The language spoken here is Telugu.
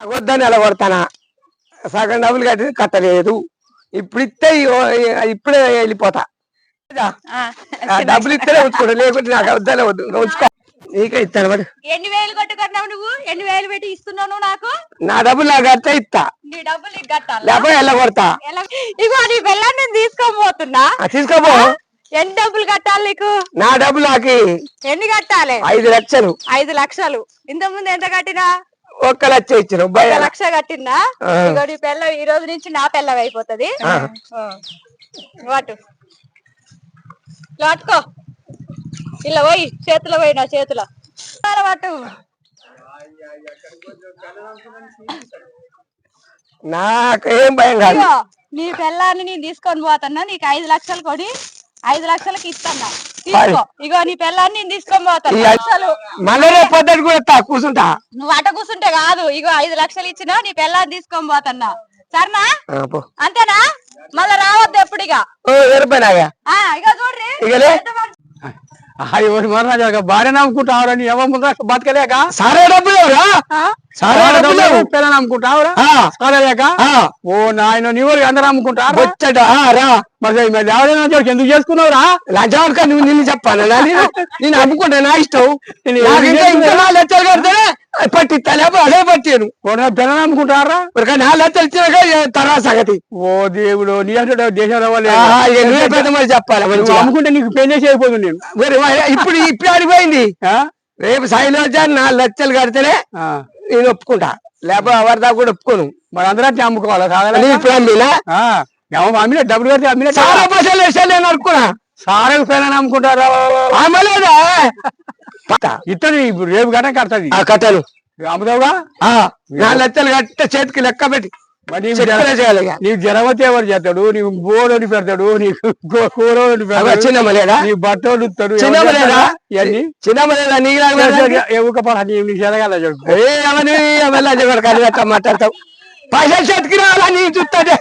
వద్దని అలా కొడతానా సగం డబ్బులు కట్టి కట్టలేదు. ఇప్పుడు ఇస్తే ఇప్పుడే వెళ్ళిపోతా. డబ్బులు ఇస్తేనే ఉంచుకోడు, లేకుంటే నాకు వద్దానే వద్దు, ఉంచుకో. నీకే ఇస్తాను మరి. ఎన్ని వేలు కొట్టుకున్నావు నువ్వు? ఎన్ని వేలు పెట్టి ఇస్తున్నావు నువ్వు నాకు? నా డబ్బులు నాకు కడితే ఇస్తా, నీ డబ్బులు నీకు కట్టాలి. లేకపోతే ఎలా కొడతా. ఇగో నీ పిల్లని నేను తీసుకోబోతున్నా. తీసుకోపో. ఎన్ని డబ్బులు కట్టాలి నీకు? నా డబ్బులు నాకు ఎన్ని కట్టాలి? 5 లక్షలు. 5 లక్షలు. ఇంత ముందు ఎంత కట్టినా? 1 లక్ష ఇచ్చిన. 1 లక్ష కట్టినా. ఇగో నీ పిల్ల ఈ రోజు నుంచి నా పిల్ల అయిపోతుంది. వాటు వాటుకో, ఇలా పోయి చేతిలో పోయి, నా చేతిలో వాటు. నాకేం భయం కాదు. నీ పిల్లాన్ని నేను తీసుకొని పోతున్నా, నీకు 5 లక్షలు కొని 5 లక్షలకి ఇస్తున్నా. తీసుకో. ఇగో నీ పిల్లాన్ని నేను తీసుకొని పోతాను. మళ్ళీ పద్ధతి కూడా కూర్చుంటా. నువ్వు అట కూర్చుంటే కాదు. ఇగో 5 లక్షలు ఇచ్చినా నీ పిల్లాన్ని తీసుకొని పోతున్నా. సరేనా? అంతేనా? మళ్ళా రావద్దు ఎప్పుడు. ఇక ఇక చూడ్రి, భార్య నమ్ముకుంటావురా, బతకలేక సారే డబ్బులు పిల్లలు నమ్ముకుంటావురా సరేలేక. ఓ నాయన నీవు అందరూ అమ్ముకుంటారు. మరి ఎవరైనా ఎందుకు చేసుకున్నావురా? లంచా నువ్వు నిన్ను చెప్పాను. నేను అమ్ముకుంటా, నా ఇష్టం. ఇంకా 4 లక్షలు కడితే పట్టిస్తా, లేకపోతే అదే పట్టాను. పిల్లలు అమ్ముకుంటారా? 4 లక్షలు ఇచ్చిన తర్వాత సంగతి. ఓ దేవుడు, నీ అంటే దేశంలో నువ్వే పెద్ద మరి చెప్పాలి. అమ్ముకుంటే నీకు పెళ్లి చేయకపోదు. నేను ఇప్పుడు అడిపోయింది. రేపు సాయిలో 4 లక్షలు కడితేనే నేను ఒప్పుకుంటా, లేకపోతే ఎవరిదా కూడా ఒప్పుకోను. మరి అందరూ అమ్ముకోవాలా? ఇప్పుడు అమ్మినా అమ్మినా డబ్బులు కడితే అమ్మినా చాలా పైసలు వేసాను నేను అనుకున్నా. సారా పిల్లలు అమ్ముకుంటారా? అమ్మలేదా? ఇతను ఇప్పుడు రేపు గంట కడతాది. కట్టను అమ్ముతావుగా? 4 లక్షలు కట్టే చేతికి లెక్క పెట్టి నీకు జ్వరం వస్తే ఎవరు చేస్తాడు? నీకు బోడని పెడతాడు, నీకు కూరని పెడతాడు, చిన్నమలేదా? నీ బట్టలు ఇస్తాడు. చిన్నమలేదా? ఇవన్నీ చిన్నమలేదా? నీకు జరగాల మాట్లాడతావు. పైసలు చేతికి రావాలా నీ చూస్తాడే.